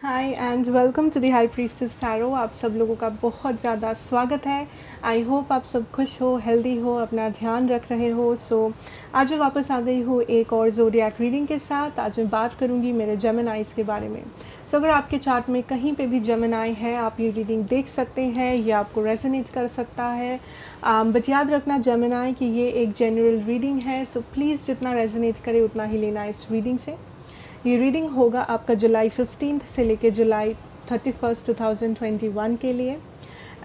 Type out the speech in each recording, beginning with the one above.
Hi and welcome to the high priestess tarot. आप सब लोगों का बहुत ज़्यादा स्वागत है। आई होप आप सब खुश हो, हेल्दी हो, अपना ध्यान रख रहे हो। आज मैं वापस आ गई हूँ एक और ज़ोडिएक रीडिंग के साथ। आज मैं बात करूँगी मेरे जेमिनाइज के बारे में। अगर आपके चार्ट में कहीं पे भी जेमिनाई है, आप ये रीडिंग देख सकते हैं, ये आपको रेजोनेट कर सकता है। बट याद रखना जेमिनाई कि ये एक जनरल रीडिंग है, सो प्लीज़ जितना रेजोनेट करे उतना ही लेना इस रीडिंग से। ये रीडिंग होगा आपका जुलाई 15 से लेके जुलाई 31 2021 के लिए।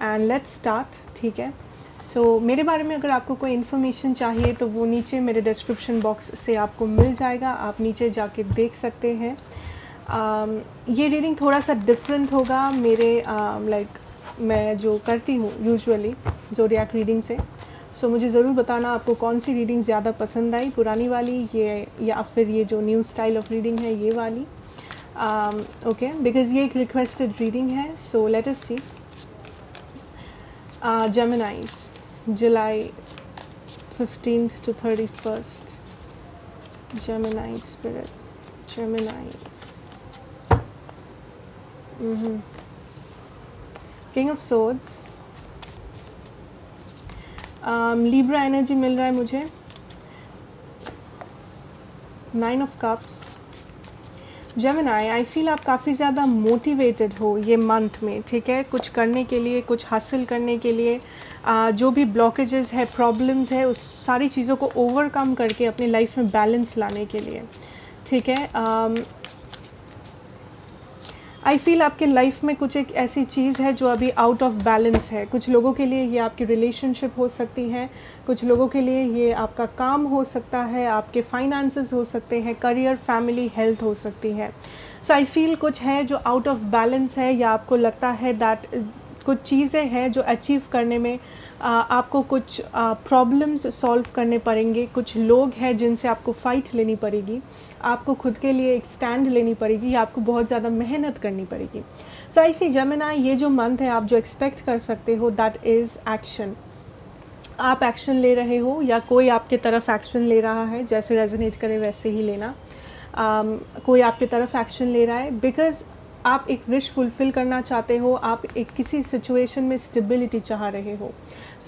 एंड लेट्स स्टार्ट, ठीक है। मेरे बारे में अगर आपको कोई इन्फॉर्मेशन चाहिए तो वो नीचे मेरे डिस्क्रिप्शन बॉक्स से आपको मिल जाएगा, आप नीचे जाके देख सकते हैं। ये रीडिंग थोड़ा सा डिफरेंट होगा मेरे मैं जो करती हूँ यूजुअली ज़ोडिएक रीडिंग से। मुझे ज़रूर बताना आपको कौन सी रीडिंग ज़्यादा पसंद आई, पुरानी वाली ये या फिर ये जो न्यू स्टाइल ऑफ रीडिंग है ये वाली। ओके, बिकॉज़ ये एक रिक्वेस्टेड रीडिंग है। So let us see. Geminis July 15th to 31st। Geminis spirit, Geminis. King of swords, Libra energy मिल रहा है मुझे। 9 of cups. Gemini, I feel आप काफ़ी ज़्यादा मोटिवेटेड हो ये मंथ में, ठीक है, कुछ करने के लिए, कुछ हासिल करने के लिए। जो भी ब्लॉकेजेस है, प्रॉब्लम्स है, उस सारी चीज़ों को ओवरकम करके अपनी लाइफ में बैलेंस लाने के लिए, ठीक है। आई फील आपके लाइफ में कुछ एक ऐसी चीज़ है जो अभी आउट ऑफ बैलेंस है। कुछ लोगों के लिए ये आपकी रिलेशनशिप हो सकती है, कुछ लोगों के लिए ये आपका काम हो सकता है, आपके फाइनेंसेस हो सकते हैं, करियर, फैमिली, हेल्थ हो सकती है। सो आई फील कुछ है जो आउट ऑफ बैलेंस है, या आपको लगता है दैट कुछ चीज़ें हैं जो अचीव करने में आपको कुछ प्रॉब्लम्स सॉल्व करने पड़ेंगे। कुछ लोग हैं जिनसे आपको फ़ाइट लेनी पड़ेगी, आपको खुद के लिए एक स्टैंड लेनी पड़ेगी, या आपको बहुत ज़्यादा मेहनत करनी पड़ेगी। सो आई सी जेमिनाई, ये जो मंथ है आप जो एक्सपेक्ट कर सकते हो दैट इज़ एक्शन। आप एक्शन ले रहे हो या कोई आपके तरफ एक्शन ले रहा है, जैसे रेजोनेट करे वैसे ही लेना। कोई आपके तरफ एक्शन ले रहा है बिकॉज़ आप एक विश फुलफ़िल करना चाहते हो, आप एक किसी सिचुएशन में स्टेबिलिटी चाह रहे हो।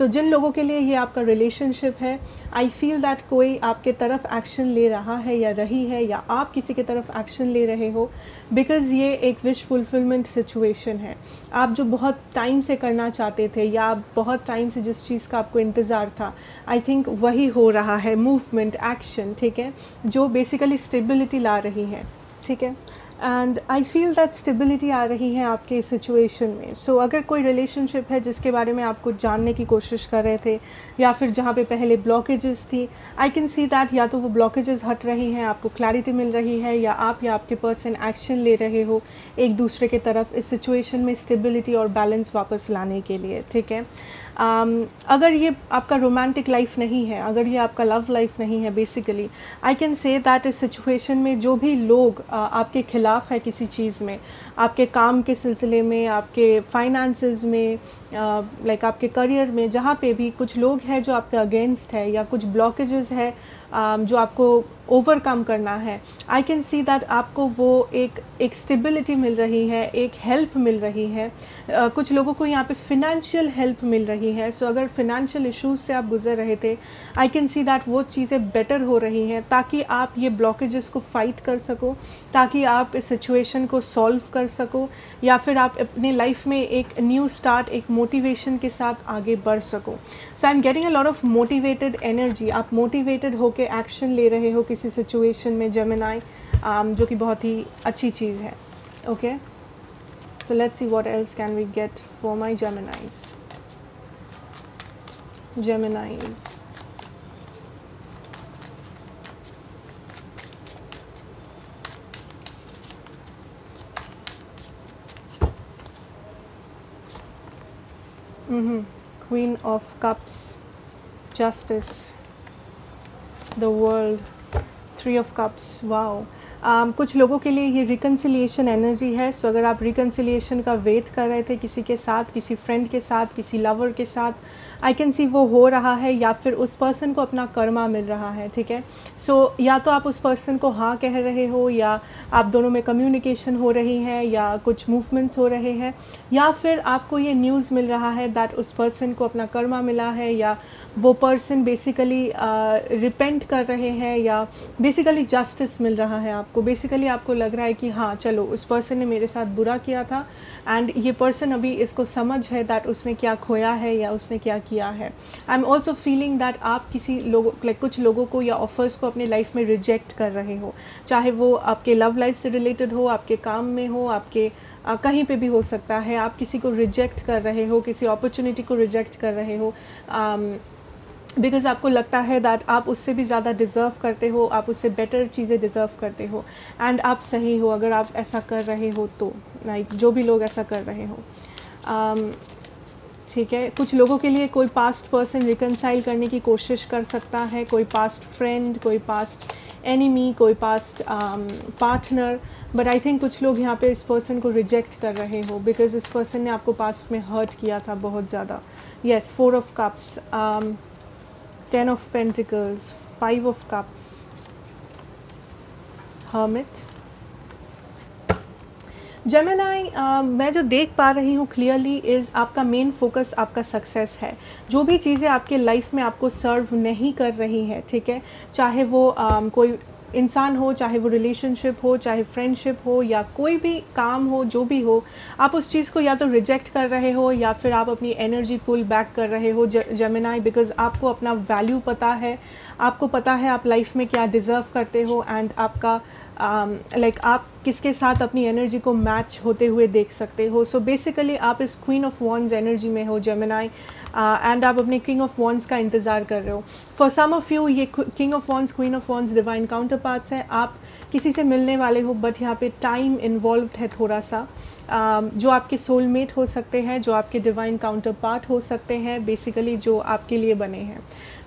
जिन लोगों के लिए ये आपका रिलेशनशिप है, आई फील दैट कोई आपके तरफ एक्शन ले रहा है या रही है, या आप किसी के तरफ एक्शन ले रहे हो, बिकॉज़ ये एक विश फुलफ़िलमेंट सिचुएशन है। आप जो बहुत टाइम से करना चाहते थे, या आप बहुत टाइम से जिस चीज़ का आपको इंतज़ार था, आई थिंक वही हो रहा है, मूवमेंट, एक्शन, ठीक है, जो बेसिकली स्टेबिलिटी ला रही है, ठीक है। And I feel that stability आ रही है आपके सिचुएशन में। अगर कोई रिलेशनशिप है जिसके बारे में आप कुछ जानने की कोशिश कर रहे थे, या फिर जहाँ पे पहले ब्लॉकेजेस थी, आई कैन सी दैट या तो वो ब्लॉकेजेस हट रही हैं, आपको क्लैरिटी मिल रही है, या आप या आपके पर्सन एक्शन ले रहे हो एक दूसरे के तरफ इस सिचुएशन में स्टेबिलिटी और बैलेंस वापस लाने के लिए, ठीक है। अगर ये आपका रोमांटिक लाइफ नहीं है, अगर ये आपका लव लाइफ नहीं है, basically I can say that इस सिचुएशन में जो भी लोग आपके खिलाफ है किसी चीज़ में, आपके काम के सिलसिले में, आपके फाइनेंसेस में, लाइक आपके करियर में, जहाँ पे भी कुछ लोग हैं जो आपके अगेंस्ट है, या कुछ ब्लॉकेजेस है जो आपको ओवरकम करना है, आई कैन सी दैट आपको वो एक स्टेबिलिटी मिल रही है, एक हेल्प मिल रही है। कुछ लोगों को यहाँ पे फिनेंशियल हेल्प मिल रही है। अगर फिनेंशियल इश्यूज से आप गुजर रहे थे, आई कैन सी दैट वो चीज़ें बेटर हो रही हैं, ताकि आप ये ब्लॉकेजेस को फाइट कर सको, ताकि आप इस सिचुएशन को सॉल्व कर सको, या फिर आप अपनी लाइफ में एक न्यू स्टार्ट, एक मोटिवेशन के साथ आगे बढ़ सको। I am getting a lot of motivated energy. आप मोटिवेटेड होकर एक्शन ले रहे हो किसी सिचुएशन में जेमिनाई, जो कि बहुत ही अच्छी चीज़ है। Okay, so let's see what else can we get for my Geminis. Geminis. Queen of Cups, Justice, the World, Three of Cups. Wow. कुछ लोगों के लिए ये रिकन्सिलिएशन एनर्जी है। सो अगर आप रिकन्सिलिएशन का वेट कर रहे थे किसी के साथ, किसी फ्रेंड के साथ, किसी लवर के साथ, आई कैन सी वो हो रहा है, या फिर उस पर्सन को अपना कर्मा मिल रहा है, ठीक है। सो या तो आप उस पर्सन को हाँ कह रहे हो, या आप दोनों में कम्युनिकेशन हो रही है, या कुछ मूवमेंट्स हो रहे हैं, या फिर आपको ये न्यूज़ मिल रहा है दैट उस पर्सन को अपना कर्मा मिला है, या वो पर्सन बेसिकली रिपेंट कर रहे हैं, या बेसिकली जस्टिस मिल रहा है आपको। बेसिकली आपको लग रहा है कि हाँ चलो, उस पर्सन ने मेरे साथ बुरा किया था एंड ये पर्सन अभी इसको समझ है दैट उसने क्या खोया है या उसने क्या किया है। I am also feeling that आप किसी लोगों लाइक कुछ लोगों को या ऑफर्स को अपने लाइफ में रिजेक्ट कर रहे हो, चाहे वो आपके लव लाइफ से रिलेटेड हो, आपके काम में हो, आपके कहीं पे भी हो सकता है। आप किसी को रिजेक्ट कर रहे हो, किसी अपॉर्चुनिटी को रिजेक्ट कर रहे हो बिकॉज़ आपको लगता है दैट आप उससे भी ज़्यादा डिज़र्व करते हो, आप उससे बेटर चीज़ें डिज़र्व करते हो, एंड आप सही हो अगर आप ऐसा कर रहे हो तो, लाइक जो भी लोग ऐसा कर रहे हो। ठीक है, कुछ लोगों के लिए कोई पास्ट पर्सन रिकनसाइल करने की कोशिश कर सकता है, कोई पास्ट फ्रेंड, कोई पास्ट एनिमी, कोई past partner, but I think कुछ लोग यहाँ पे इस पर्सन को रिजेक्ट कर रहे हो बिकॉज इस पर्सन ने आपको पास्ट में हर्ट किया था बहुत ज़्यादा। Yes, 4 of cups, 10 of Pentacles, 5 of Cups, Hermit, Gemini. मैं जो देख पा रही हूँ क्लियरली इज़ आपका मेन फोकस आपका सक्सेस है। जो भी चीज़ें आपके लाइफ में आपको सर्व नहीं कर रही हैं, ठीक है, चाहे वो कोई इंसान हो, चाहे वो रिलेशनशिप हो, चाहे फ्रेंडशिप हो, या कोई भी काम हो, जो भी हो, आप उस चीज़ को या तो रिजेक्ट कर रहे हो या फिर आप अपनी एनर्जी पुल बैक कर रहे हो जेमिनाई, बिकॉज आपको अपना वैल्यू पता है, आपको पता है आप लाइफ में क्या डिज़र्व करते हो, एंड आपका लाइक आप किसके साथ अपनी एनर्जी को मैच होते हुए देख सकते हो। सो बेसिकली आप इस क्वीन ऑफ वॉन्ड्स एनर्जी में हो जेमिनाई, एंड आप अपने किंग ऑफ वॉन्ड्स का इंतज़ार कर रहे हो। फॉर सम ऑफ यू ये king of wands, queen of wands divine counter parts हैं। आप किसी से मिलने वाले हो, बट यहाँ पे टाइम इन्वॉल्व्ड है थोड़ा सा, जो आपके सोलमेट हो सकते हैं, जो आपके डिवाइन काउंटर पार्ट हो सकते हैं, बेसिकली जो आपके लिए बने हैं।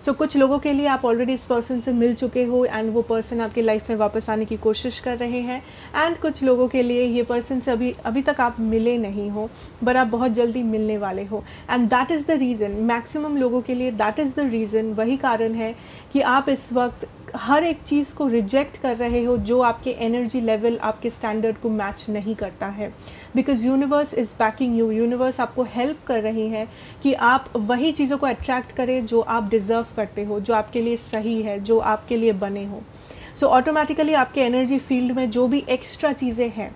सो कुछ लोगों के लिए आप ऑलरेडी इस पर्सन से मिल चुके हो एंड वो पर्सन आपकी लाइफ में वापस आने की कोशिश कर रहे हैं, एंड कुछ लोगों के लिए ये पर्सन से अभी तक आप मिले नहीं हो, बट आप बहुत जल्दी मिलने वाले हो, and that is the reason. Maximum लोगों के लिए दैट इज़ द रीज़न, वही कारण है कि आप इस वक्त हर एक चीज़ को रिजेक्ट कर रहे हो जो आपके एनर्जी लेवल, आपके स्टैंडर्ड को मैच नहीं करता है, because universe is backing you. Universe आपको हेल्प कर रही है कि आप वही चीज़ों को अट्रैक्ट करें जो आप डिज़र्व करते हो, जो आपके लिए सही है, जो आपके लिए बने हो। सो ऑटोमेटिकली आपके एनर्जी फील्ड में जो भी एक्स्ट्रा चीज़ें हैं,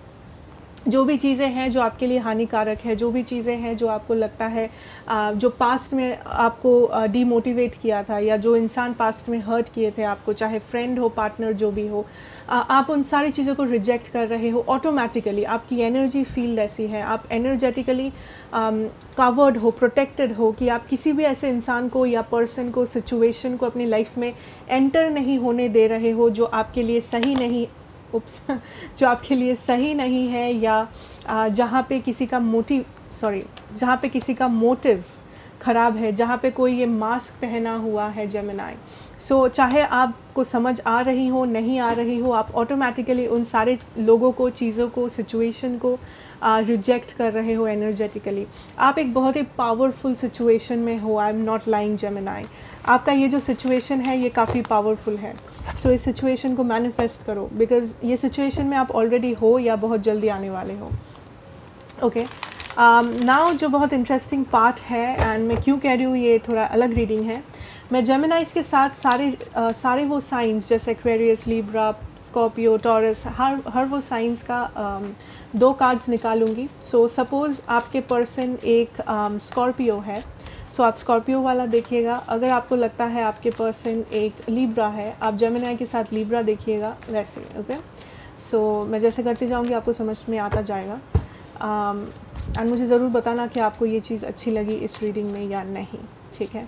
जो भी चीज़ें हैं जो आपके लिए हानिकारक है, जो भी चीज़ें हैं जो आपको लगता है जो पास्ट में आपको डीमोटिवेट किया था, या जो इंसान पास्ट में हर्ट किए थे आपको, चाहे फ्रेंड हो, पार्टनर, जो भी हो, आप उन सारी चीज़ों को रिजेक्ट कर रहे हो। ऑटोमेटिकली आपकी एनर्जी फील्ड ऐसी है, आप एनर्जेटिकली कवर्ड हो, प्रोटेक्टेड हो, कि आप किसी भी ऐसे इंसान को या पर्सन को, सिचुएशन को अपनी लाइफ में एंटर नहीं होने दे रहे हो जो आपके लिए सही नहीं, जो आपके लिए सही नहीं है, या जहाँ पे किसी का जहाँ पे किसी का मोटिव ख़राब है, जहाँ पे कोई ये मास्क पहना हुआ है जेमिनाई। सो चाहे आपको समझ आ रही हो, नहीं आ रही हो, आप ऑटोमेटिकली उन सारे लोगों को, चीज़ों को, सिचुएशन को रिजेक्ट कर रहे हो एनर्जेटिकली। आप एक बहुत ही पावरफुल सिचुएशन में हो, आई एम नॉट लाइंग जेमिनाई। आपका ये जो सिचुएशन है ये काफ़ी पावरफुल है। सो इस सिचुएशन को मैनिफेस्ट करो, बिकॉज ये सिचुएशन में आप ऑलरेडी हो या बहुत जल्दी आने वाले हो। ओके, नाउ जो बहुत इंटरेस्टिंग पार्ट है, एंड मैं क्यों कह रही हूँ ये थोड़ा अलग रीडिंग है, मैं जेमिनाइज के साथ सारे वो साइंस जैसे एक्वेरियस, लिब्रा, स्कॉर्पियो, टॉरस, हर वो साइंस का 2 कार्ड्स निकालूंगी। सो सपोज़ आपके पर्सन एक स्कॉर्पियो है, सो आप स्कॉर्पियो वाला देखिएगा। अगर आपको लगता है आपके पर्सन एक लिब्रा है, आप जेमिनाई के साथ लिब्रा देखिएगा, वैसे। ओके, सो मैं जैसे करती जाऊंगी आपको समझ में आता जाएगा, एंड मुझे ज़रूर बताना कि आपको ये चीज़ अच्छी लगी इस रीडिंग में या नहीं, ठीक है।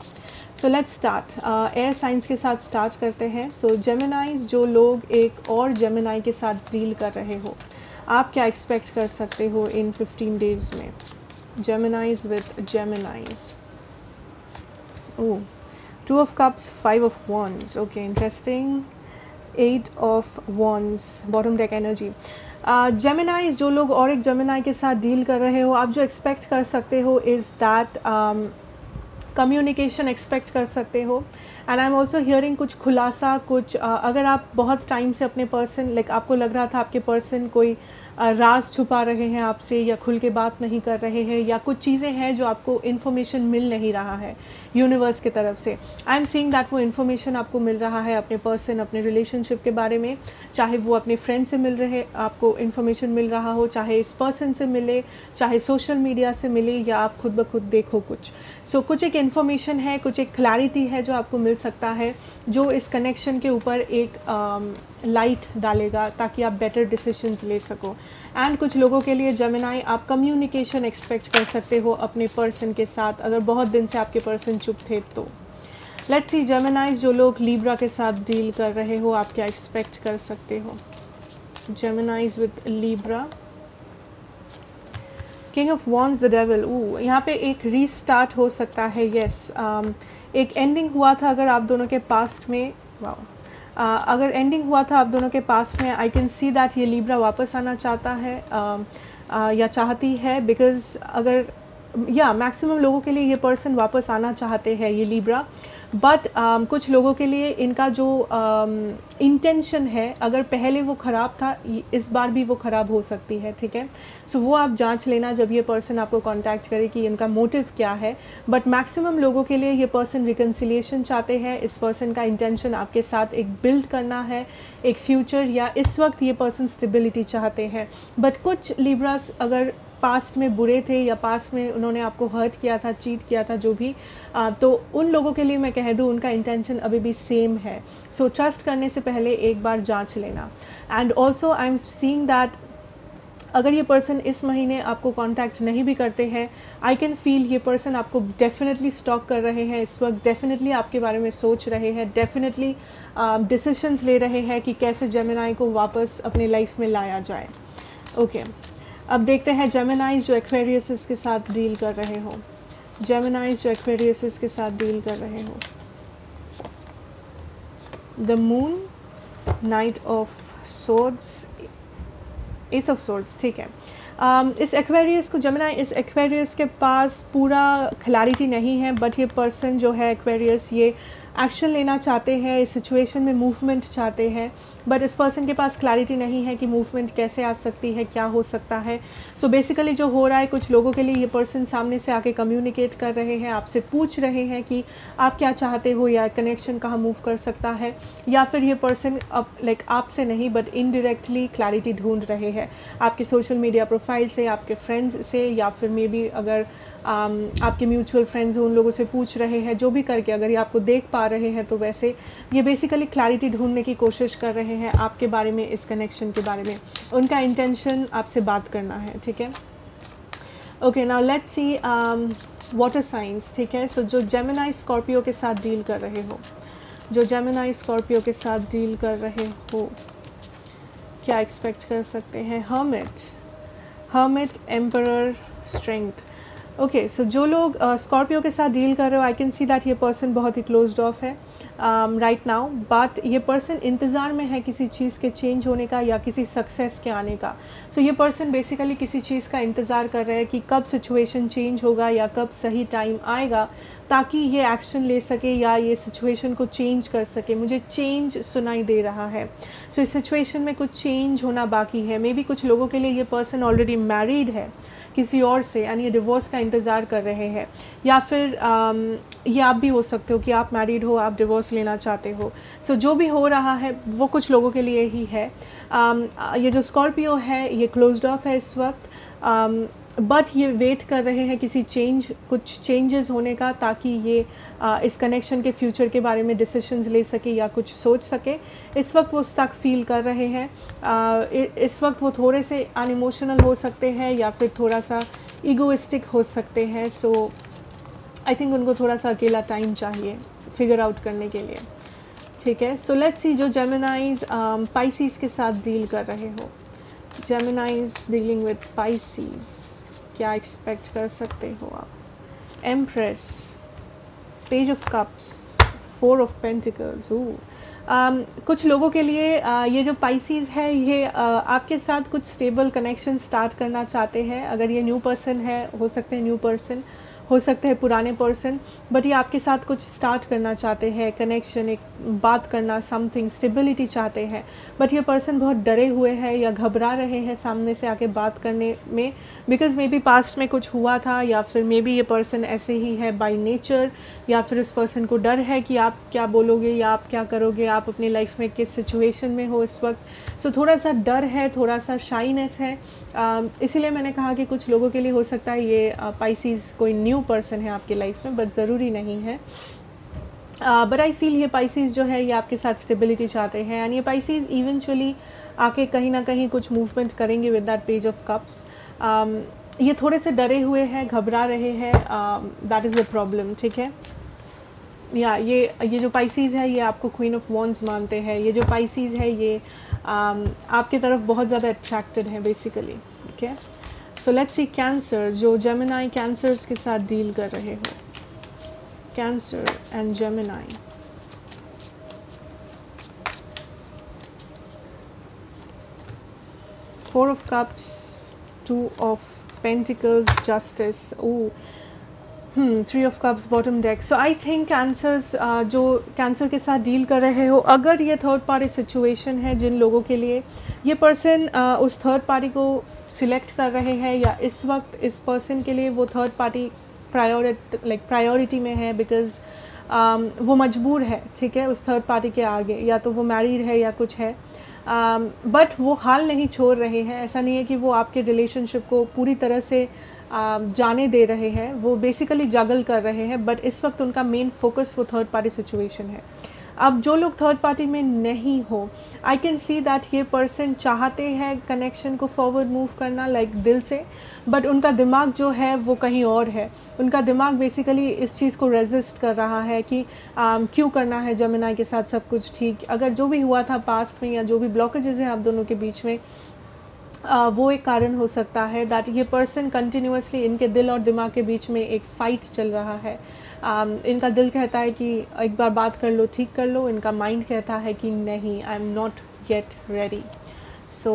So let's start. Air science के साथ स्टार्ट करते हैं। सो जेमिनाइज, जो लोग एक और जेमिनाई के साथ डील कर रहे हो, आप क्या एक्सपेक्ट कर सकते हो इन 15 डेज़ में? जेमिनाइज with जेमिनाइज। Oh, 2 of Cups, 5 of Wands. Okay, interesting. 8 of wands, bottom deck energy. जेमिनाइज, जो लोग और एक जेमिनाई के साथ डील कर रहे हो, आप जो एक्सपेक्ट कर सकते हो इज़ दैट कम्युनिकेशन एक्सपेक्ट कर सकते हो। And I am also hearing कुछ खुलासा, कुछ अगर आप बहुत टाइम से अपने पर्सन, लाइक आपको लग रहा था आपके पर्सन कोई राज छुपा रहे हैं आपसे, या खुल के बात नहीं कर रहे हैं, या कुछ चीज़ें हैं जो आपको इन्फॉर्मेशन मिल नहीं रहा है यूनिवर्स की तरफ से, आई एम सीइंग दैट वो इन्फॉर्मेशन आपको मिल रहा है अपने पर्सन, अपने रिलेशनशिप के बारे में, चाहे वो अपने फ्रेंड से मिल रहे, आपको इन्फॉर्मेशन मिल रहा हो, चाहे इस पर्सन से मिले, चाहे सोशल मीडिया से मिले, या आप खुद ब खुद देखो कुछ। सो कुछ एक इन्फॉर्मेशन है, कुछ एक क्लैरिटी है जो आपको मिल सकता है, जो इस कनेक्शन के ऊपर एक लाइट डालेगा ताकि आप बेटर डिसीजंस ले सको। एंड कुछ लोगों के लिए जेमिनाई, आप कम्युनिकेशन एक्सपेक्ट कर सकते हो अपने पर्सन के साथ, अगर बहुत दिन से आपके पर्सन चुप थे तो। लेट्स सी जेमिनाइज, जो लोग लीब्रा के साथ डील कर रहे हो, आप क्या एक्सपेक्ट कर सकते हो। जेमिनाइज with Libra, king of wands, the devil. यहाँ पे एक रीस्टार्ट हो सकता है, यस। एक एंडिंग हुआ था अगर आप दोनों के पास्ट में, वाओ, अगर एंडिंग हुआ था आप दोनों के पास्ट में, आई कैन सी दैट ये लीब्रा वापस आना चाहता है या चाहती है, बिकॉज अगर या मैक्सिमम लोगों के लिए ये पर्सन वापस आना चाहते हैं, ये लीब्रा। बट कुछ लोगों के लिए इनका जो इंटेंशन है, अगर पहले वो ख़राब था, इस बार भी वो ख़राब हो सकती है, ठीक है। सो वो आप जांच लेना जब ये पर्सन आपको कांटेक्ट करे कि इनका मोटिव क्या है। बट मैक्सिमम लोगों के लिए ये पर्सन रिकन्सिलिएशन चाहते हैं, इस पर्सन का इंटेंशन आपके साथ एक बिल्ड करना है, एक फ्यूचर, या इस वक्त ये पर्सन स्टेबिलिटी चाहते हैं। बट कुछ लिब्रास अगर पास्ट में बुरे थे, या पास्ट में उन्होंने आपको हर्ट किया था, चीट किया था, जो भी, तो उन लोगों के लिए मैं कह दूँ उनका इंटेंशन अभी भी सेम है। सो ट्रस्ट करने से पहले एक बार जांच लेना। And also I am seeing that अगर ये पर्सन इस महीने आपको कांटेक्ट नहीं भी करते हैं, आई कैन फील ये पर्सन आपको डेफिनेटली स्टॉक कर रहे हैं इस वक्त, डेफिनेटली आपके बारे में सोच रहे हैं, डेफिनेटली डिसीशंस ले रहे हैं कि कैसे जेमिनाई को वापस अपने लाइफ में लाया जाए। ओके, अब देखते हैं जेमिनाइज जो एक्वेरियस के साथ डील कर रहे हो। जेमिनाइज जो एक्वेरियस के साथ डील कर रहे हो, the moon, night of swords, S of swords, ठीक है। इस एक्वेरियस को, जेमिनाई, इस एक्वेरियस के पास पूरा क्लैरिटी नहीं है, बट ये पर्सन जो है एक्वेरियस, ये एक्शन लेना चाहते हैं, इस सिचुएशन में मूवमेंट चाहते हैं, बट इस पर्सन के पास क्लैरिटी नहीं है कि मूवमेंट कैसे आ सकती है, क्या हो सकता है। सो बेसिकली जो हो रहा है, कुछ लोगों के लिए ये पर्सन सामने से आके कम्युनिकेट कर रहे हैं, आपसे पूछ रहे हैं कि आप क्या चाहते हो, या कनेक्शन कहाँ मूव कर सकता है, या फिर ये पर्सन अब लाइक आपसे नहीं बट इनडायरेक्टली क्लैरिटी ढूंढ रहे हैं आपके सोशल मीडिया प्रोफाइल से, आपके फ्रेंड्स से, या फिर मे बी अगर आपके म्यूचुअल फ्रेंड्स हो उन लोगों से पूछ रहे हैं, जो भी करके अगर ये आपको देख पा रहे हैं तो वैसे ये बेसिकली क्लैरिटी ढूंढने की कोशिश कर रहे हैं आपके बारे में, इस कनेक्शन के बारे में। उनका इंटेंशन आपसे बात करना है, ठीक है। Okay, now let's see water science, ठीक है। सो जो जेमिनाई स्कॉर्पियो के साथ डील कर रहे हो, जो जेमिनाई स्कॉर्पियो के साथ डील कर रहे हो, क्या एक्सपेक्ट कर सकते हैं। Hermit, hermit, emperor, strength. Okay, so जो लोग स्कॉर्पियो के साथ डील कर रहे हो, आई कैन सी दैट ये पर्सन बहुत ही क्लोज्ड ऑफ है राइट नाउ, बट ये पर्सन इंतज़ार में है किसी चीज़ के चेंज होने का, या किसी सक्सेस के आने का। सो ये पर्सन बेसिकली किसी चीज़ का इंतज़ार कर रहे हैं कि कब सिचुएशन चेंज होगा, या कब सही टाइम आएगा ताकि ये एक्शन ले सके, या ये सिचुएशन को चेंज कर सके। मुझे चेंज सुनाई दे रहा है। सो इस सिचुएशन में कुछ चेंज होना बाकी है। मे बी कुछ लोगों के लिए ये पर्सन ऑलरेडी मैरिड है किसी और से, यानी ये डिवोर्स का इंतज़ार कर रहे हैं, या फिर ये आप भी हो सकते हो कि आप मैरिड हो, आप डिवोर्स लेना चाहते हो। सो जो भी हो रहा है वो कुछ लोगों के लिए ही है। ये जो स्कॉर्पियो है ये क्लोज्ड ऑफ है इस वक्त, बट ये वेट कर रहे हैं किसी कुछ चेंजेस होने का, ताकि ये इस कनेक्शन के फ्यूचर के बारे में डिसीजंस ले सके या कुछ सोच सके। इस वक्त वो स्टक फील कर रहे हैं। इस वक्त वो थोड़े से अनइमोशनल हो सकते हैं, या फिर थोड़ा सा ईगोइस्टिक हो सकते हैं। सो आई थिंक उनको थोड़ा सा अकेला टाइम चाहिए फिगर आउट करने के लिए, ठीक है। सो लेट्स सी जो जेमिनाइज पाइसीज के साथ डील कर रहे हो, जेमिनाइज डीलिंग विद पाइसीज, क्या एक्सपेक्ट कर सकते हो आप। Empress, page of cups, 4 of pentacles. कुछ लोगों के लिए ये जो पाइसीज़ है ये आपके साथ कुछ स्टेबल कनेक्शन स्टार्ट करना चाहते हैं। अगर ये न्यू पर्सन है, हो सकते हैं न्यू पर्सन, हो सकते हैं पुराने पर्सन, बट ये आपके साथ कुछ स्टार्ट करना चाहते हैं, कनेक्शन, एक बात करना, समथिंग, स्टेबिलिटी चाहते हैं। बट ये पर्सन बहुत डरे हुए हैं या घबरा रहे हैं सामने से आके बात करने में, बिकॉज मे बी पास्ट में कुछ हुआ था, या फिर मे बी ये पर्सन ऐसे ही है बाय नेचर, या फिर इस पर्सन को डर है कि आप क्या बोलोगे या आप क्या करोगे, आप अपनी लाइफ में किस सिचुएशन में हो इस वक्त। सो थोड़ा सा डर है, थोड़ा सा शाइनेस है। इसीलिए मैंने कहा कि कुछ लोगों के लिए हो सकता है ये पाइसीज़ कोई न्यू पर्सन है आपकी लाइफ में, बट ज़रूरी नहीं है। बट आई फील ये पाइसीज़ जो है ये आपके साथ स्टेबिलिटी चाहते हैं, एंड ये पाइसीज़ इवेंचुअली आके कहीं ना कहीं कुछ मूवमेंट करेंगे with that page of cups. ये थोड़े से डरे हुए हैं, घबरा रहे हैं, दैट इज़ द प्रॉब्लम, ठीक है। या ये जो पाइसीज़ है ये आपको क्वीन ऑफ वॉन्ड्स मानते हैं। ये जो पाइसीज़ है ये आपके तरफ बहुत ज़्यादा अट्रैक्टेड है बेसिकली, ठीक है। सो लेट्स सी कैंसर, जो जेमिनाई कैंसर्स के साथ डील कर रहे हो, cancer and Gemini. Four of cups, two of pentacles, justice, oh, three of cups bottom deck. So I think cancers जो कैंसर के साथ डील कर रहे हो, अगर ये थर्ड पार्टी सिचुएशन है, जिन लोगों के लिए ये पर्सन उस थर्ड पार्टी को सिलेक्ट कर रहे हैं, या इस वक्त इस पर्सन के लिए वो थर्ड पार्टी प्रायोरिटी में है, बिकॉज वो मजबूर है, ठीक है, उस थर्ड पार्टी के आगे, या तो वो मैरिड है या कुछ है, बट वो हाल नहीं छोड़ रहे हैं। ऐसा नहीं है कि वो आपके रिलेशनशिप को पूरी तरह से जाने दे रहे हैं, वो बेसिकली जगल कर रहे हैं, बट इस वक्त उनका मेन फोकस वो थर्ड पार्टी सिचुएशन है। अब जो लोग थर्ड पार्टी में नहीं हो, आई कैन सी दैट ये पर्सन चाहते हैं कनेक्शन को फॉरवर्ड मूव करना लाइक दिल से, बट उनका दिमाग जो है वो कहीं और है। उनका दिमाग बेसिकली इस चीज़ को रेजिस्ट कर रहा है कि क्यों करना है जेमिनी के साथ सब कुछ ठीक। अगर जो भी हुआ था पास्ट में, या जो भी ब्लॉकेजेस हैं आप दोनों के बीच में, वो एक कारण हो सकता है दैट ये पर्सन कंटिन्यूसली, इनके दिल और दिमाग के बीच में एक फ़ाइट चल रहा है। इनका दिल कहता है कि एक बार बात कर लो, ठीक कर लो, इनका माइंड कहता है कि नहीं, I am not yet ready. So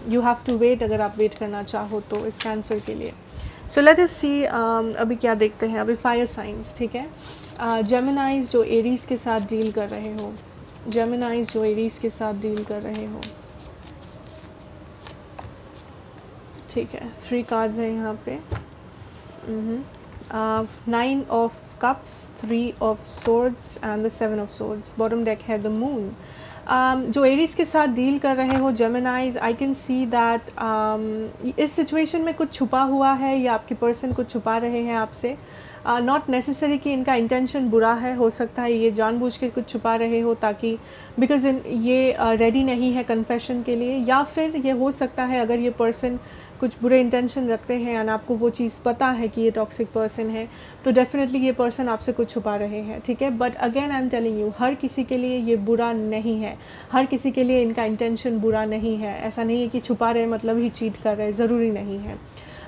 you have to wait, अगर आप वेट करना चाहो तो इस कैंसर के लिए। सो लेट अस सी अभी क्या देखते हैं। अभी फायर साइंस, ठीक है। जेमिनाइज जो एरीज़ के साथ डील कर रहे हो, जेमिनाइज जो एरीज़ के साथ डील कर रहे हो, ठीक है। 3 कार्ड्स हैं यहाँ पे, 9 of cups, 3 of swords and the 7 of swords. Bottom deck है द मून। जो एरीज के साथ डील कर रहे हो जेमिनाइज, आई कैन सी दैट इस सिचुएशन में कुछ छुपा हुआ है, या आपके पर्सन कुछ छुपा रहे हैं आपसे। नॉट नेसेसरी कि इनका इंटेंशन बुरा है, हो सकता है ये जानबूझ के कुछ छुपा रहे हो ताकि, बिकॉज ये रेडी नहीं है कन्फेशन के लिए, या फिर ये हो सकता है अगर ये पर्सन कुछ बुरे इंटेंशन रखते हैं एंड आपको वो चीज़ पता है कि ये टॉक्सिक पर्सन है, तो डेफिनेटली ये पर्सन आपसे कुछ छुपा रहे हैं, ठीक है। But again I am telling you, हर किसी के लिए ये बुरा नहीं है, हर किसी के लिए इनका इंटेंशन बुरा नहीं है। ऐसा नहीं है कि छुपा रहे मतलब ही चीट कर रहे, ज़रूरी नहीं है।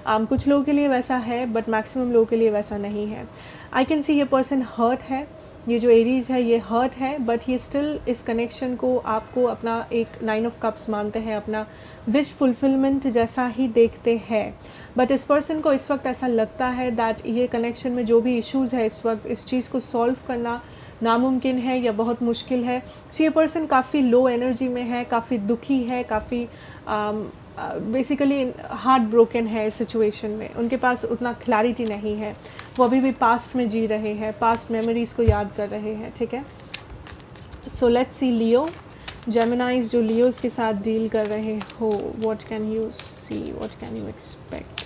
कुछ लोगों के लिए वैसा है, बट मैक्सिमम लोगों के लिए वैसा नहीं है। आई कैन सी ये पर्सन हर्ट है, ये जो एरीज़ है ये हर्ट है, बट ये स्टिल इस कनेक्शन को आपको अपना एक 9 ऑफ कप्स मानते हैं, अपना विश फुलफिलमेंट जैसा ही देखते हैं। बट इस पर्सन को इस वक्त ऐसा लगता है दैट ये कनेक्शन में जो भी इश्यूज़ है इस वक्त, इस चीज़ को सॉल्व करना नामुमकिन है या बहुत मुश्किल है। सो ये पर्सन काफ़ी लो एनर्जी में है, काफ़ी दुखी है, काफ़ी बेसिकली हार्ट ब्रोकन है इस सिचुएशन में। उनके पास उतना क्लैरिटी नहीं है, वो अभी भी पास्ट में जी रहे हैं, पास्ट मेमोरीज़ को याद कर रहे हैं, ठीक है। सो लेट्स सी लियो, जेमिनाइज जो लियोज़ के साथ डील कर रहे हो, what can you see, what can you expect,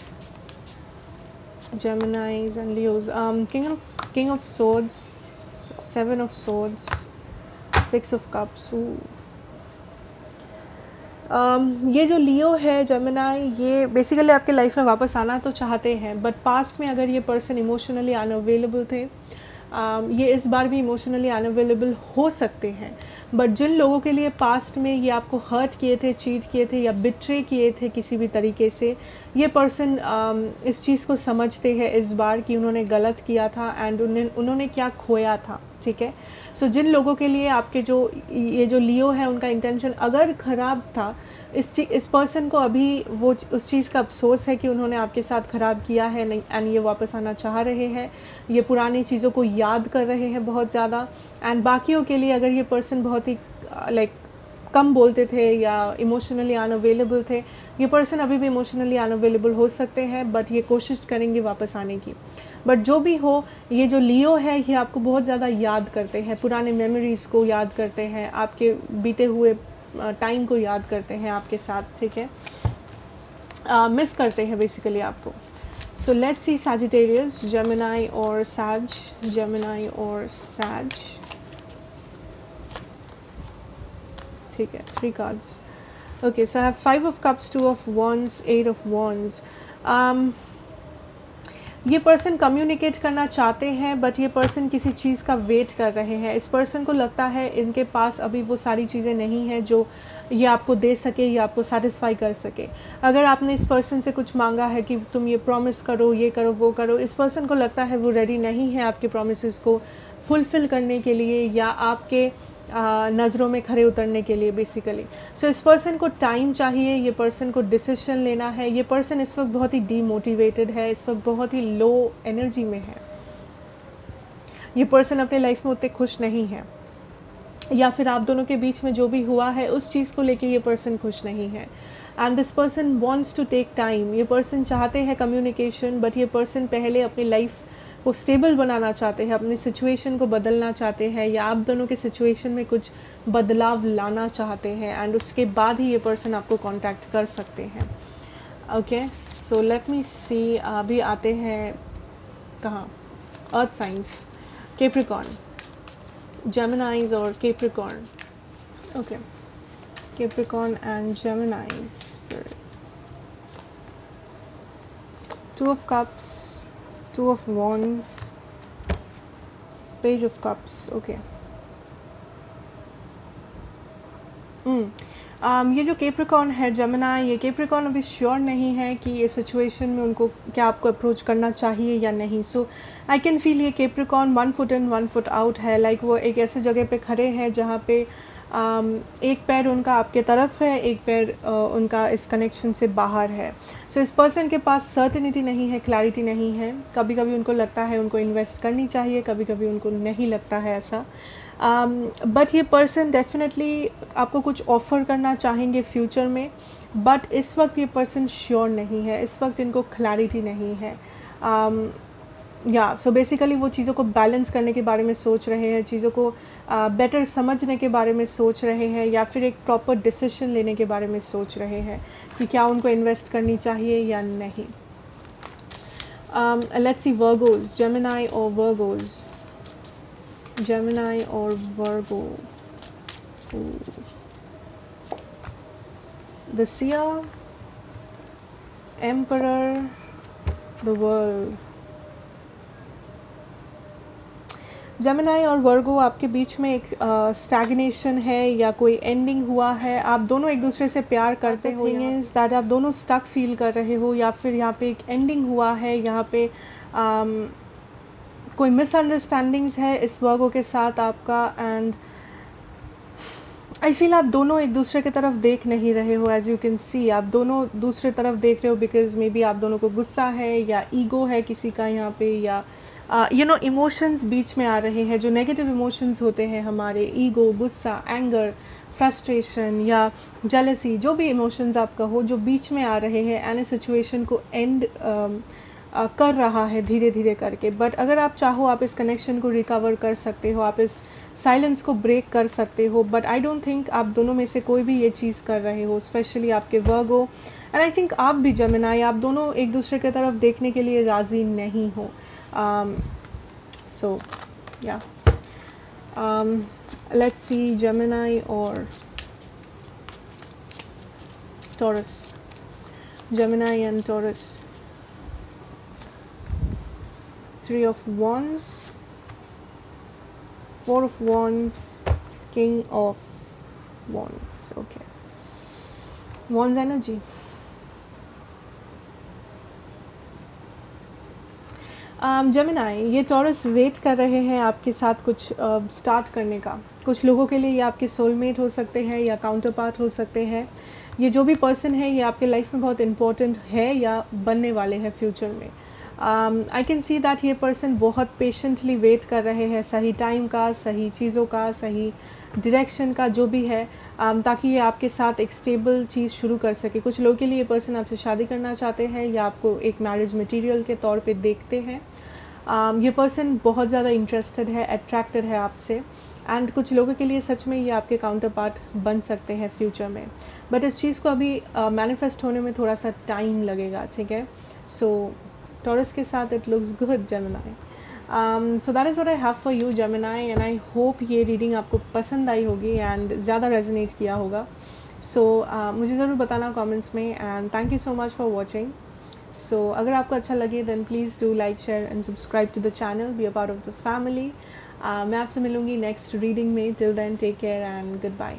Geminis and Leos. King of swords, 7 of swords, 6 of cups. ये जो लियो है जेमिनाई, ये बेसिकली आपके लाइफ में वापस आना तो चाहते हैं, बट पास्ट में अगर ये पर्सन इमोशनली अनअवेलेबल थे, ये इस बार भी इमोशनली अनअवेलेबल हो सकते हैं। बट जिन लोगों के लिए पास्ट में ये आपको हर्ट किए थे, चीट किए थे या बिट्रे किए थे किसी भी तरीके से, ये पर्सन इस चीज़ को समझते हैं इस बार कि उन्होंने गलत किया था एंड उन्होंने क्या खोया था, ठीक है। सो जिन लोगों के लिए आपके जो ये जो लियो है उनका इंटेंशन अगर ख़राब था, इस पर्सन को अभी वो उस चीज़ का अफसोस है कि उन्होंने आपके साथ ख़राब किया है नहीं, एंड ये वापस आना चाह रहे हैं, ये पुरानी चीज़ों को याद कर रहे हैं बहुत ज़्यादा। एंड बाकियों के लिए अगर ये पर्सन बहुत ही लाइक कम बोलते थे या इमोशनली अनअवेलेबल थे, ये पर्सन अभी भी इमोशनली अनअवेलेबल हो सकते हैं, बट ये कोशिश करेंगे वापस आने की। बट जो भी हो, ये जो लियो है ये आपको बहुत ज़्यादा याद करते हैं, पुराने मेमोरीज़ को याद करते हैं, आपके बीते हुए टाइम को याद करते हैं आपके साथ, ठीक है। मिस करते हैं बेसिकली आपको। So let's see Sagittarius, Gemini और सैज, जेमिनी और सैज, ठीक है। 3 cards. Okay, so I have 5 of cups, 2 of wands, 8 of wands. ये पर्सन कम्युनिकेट करना चाहते हैं, बट ये पर्सन किसी चीज़ का वेट कर रहे हैं। इस पर्सन को लगता है इनके पास अभी वो सारी चीज़ें नहीं हैं जो ये आपको दे सके या आपको सेटिस्फाई कर सके। अगर आपने इस पर्सन से कुछ मांगा है कि तुम ये प्रॉमिस करो, ये करो, वो करो, इस पर्सन को लगता है वो रेडी नहीं है आपके प्रॉमिसेस को फुलफ़िल करने के लिए या आपके नज़रों में खरे उतरने के लिए बेसिकली। सो इस पर्सन को टाइम चाहिए, ये पर्सन को डिसीजन लेना है। ये पर्सन इस वक्त बहुत ही डीमोटिवेटेड है, इस वक्त बहुत ही लो एनर्जी में है। ये पर्सन अपने लाइफ में उतने खुश नहीं है, या फिर आप दोनों के बीच में जो भी हुआ है उस चीज़ को लेके ये पर्सन खुश नहीं है। And this person wants to take time. ये पर्सन चाहते हैं कम्युनिकेशन, बट ये पर्सन पहले अपनी लाइफ को स्टेबल बनाना चाहते हैं, अपनी सिचुएशन को बदलना चाहते हैं, या आप दोनों के सिचुएशन में कुछ बदलाव लाना चाहते हैं, एंड उसके बाद ही ये पर्सन आपको कांटेक्ट कर सकते हैं। Okay, so let me see. अभी आते हैं कहाँ, अर्थ साइंस, कैप्रिकॉर्न, जेमिनीज और Capricorn. Okay, Capricorn and Geminis. 2 of cups, 2 of wands, page of cups. Okay. ये जो कैप्रिकॉर्न है जेमिनी, ये कैप्रिकॉर्न अभी श्योर नहीं है कि ये सिचुएशन में उनको क्या आपको अप्रोच करना चाहिए या नहीं। सो आई कैन फील ये Capricorn 1 foot in 1 foot out है। लाइक वो एक ऐसे जगह पे खड़े हैं जहाँ पे एक पैर उनका आपके तरफ है, एक पैर उनका इस कनेक्शन से बाहर है। सो इस पर्सन के पास सर्टेनिटी नहीं है, क्लैरिटी नहीं है। कभी कभी उनको लगता है उनको इन्वेस्ट करनी चाहिए, कभी कभी उनको नहीं लगता है ऐसा। बट ये पर्सन डेफिनेटली आपको कुछ ऑफ़र करना चाहेंगे फ्यूचर में, बट इस वक्त ये पर्सन श्योर नहीं है, इस वक्त इनको क्लैरिटी नहीं है। सो बेसिकली वो चीज़ों को बैलेंस करने के बारे में सोच रहे हैं, चीज़ों को बेटर समझने के बारे में सोच रहे हैं, या फिर एक प्रॉपर डिसीजन लेने के बारे में सोच रहे हैं कि क्या उनको इन्वेस्ट करनी चाहिए या नहीं। लेट्स सी वर्गोज, जेमिनी और वर्गोज, जेमिनी और Virgo. The seer, emperor, the world. Gemini और वर्गो, आपके बीच में एक स्टैग्नेशन है या कोई एंडिंग हुआ है। आप दोनों एक दूसरे से प्यार करते हो, दैट आप दोनों स्टक फील कर रहे हो, या फिर यहाँ पे एक एंडिंग हुआ है, यहाँ पे कोई मिसअंडरस्टैंडिंग्स है इस वर्गो के साथ आपका। एंड आई फील आप दोनों एक दूसरे की तरफ देख नहीं रहे हो। एज यू कैन सी आप दोनों दूसरे तरफ देख रहे हो, बिकॉज मे बी आप दोनों को गुस्सा है या ईगो है किसी का यहाँ पे, या इमोशंस बीच में आ रहे हैं, जो नेगेटिव इमोशंस होते हैं हमारे, ईगो, गुस्सा, एंगर, फ्रस्ट्रेशन या जेलसी, जो भी इमोशंस आपका हो जो बीच में आ रहे हैं, एंड सिचुएशन को एंड कर रहा है धीरे धीरे करके। बट अगर आप चाहो आप इस कनेक्शन को रिकवर कर सकते हो, आप इस साइलेंस को ब्रेक कर सकते हो, बट आई डोंट थिंक आप दोनों में से कोई भी ये चीज़ कर रहे हो, स्पेशली आपके वर्गो। एंड आई थिंक आप भी जेमिनी, आप दोनों एक दूसरे की तरफ देखने के लिए राज़ी नहीं हो। So yeah, let's see Gemini or Taurus, Gemini and Taurus. 3 of Wands, 4 of Wands, King of Wands. Okay, Wands energy. Gemini, ये टॉरस वेट कर रहे हैं आपके साथ कुछ स्टार्ट करने का। कुछ लोगों के लिए ये आपके सोलमेट हो सकते हैं या काउंटर पार्ट हो सकते हैं। ये जो भी पर्सन है ये आपके लाइफ में बहुत इंपॉर्टेंट है या बनने वाले हैं फ्यूचर में। आई कैन सी दैट ये पर्सन बहुत पेशेंटली वेट कर रहे हैं सही टाइम का, सही चीज़ों का, सही डायरेक्शन का, जो भी है, ताकि ये आपके साथ एक स्टेबल चीज़ शुरू कर सके। कुछ लोगों के लिए ये पर्सन आपसे शादी करना चाहते हैं या आपको एक मैरिज मटेरियल के तौर पे देखते हैं। ये पर्सन बहुत ज़्यादा इंटरेस्टेड है, अट्रैक्टेड है आपसे। एंड कुछ लोगों के लिए सच में ये आपके काउंटर पार्ट बन सकते हैं फ्यूचर में, बट इस चीज़ को अभी मैनिफेस्ट होने में थोड़ा सा टाइम लगेगा, ठीक है। सो टॉरस के साथ it looks good Gemini. So that is what I have for you Gemini, and I hope ये रीडिंग आपको पसंद आई होगी एंड ज़्यादा रेजोनेट किया होगा। सो मुझे ज़रूर बताना कमेंट्स में, and thank you so much for watching. So अगर आपको अच्छा लगे then please do like, share and subscribe to the channel, be a part of the family. मैं आपसे मिलूँगी नेक्स्ट रीडिंग में। Till then take care and good bye.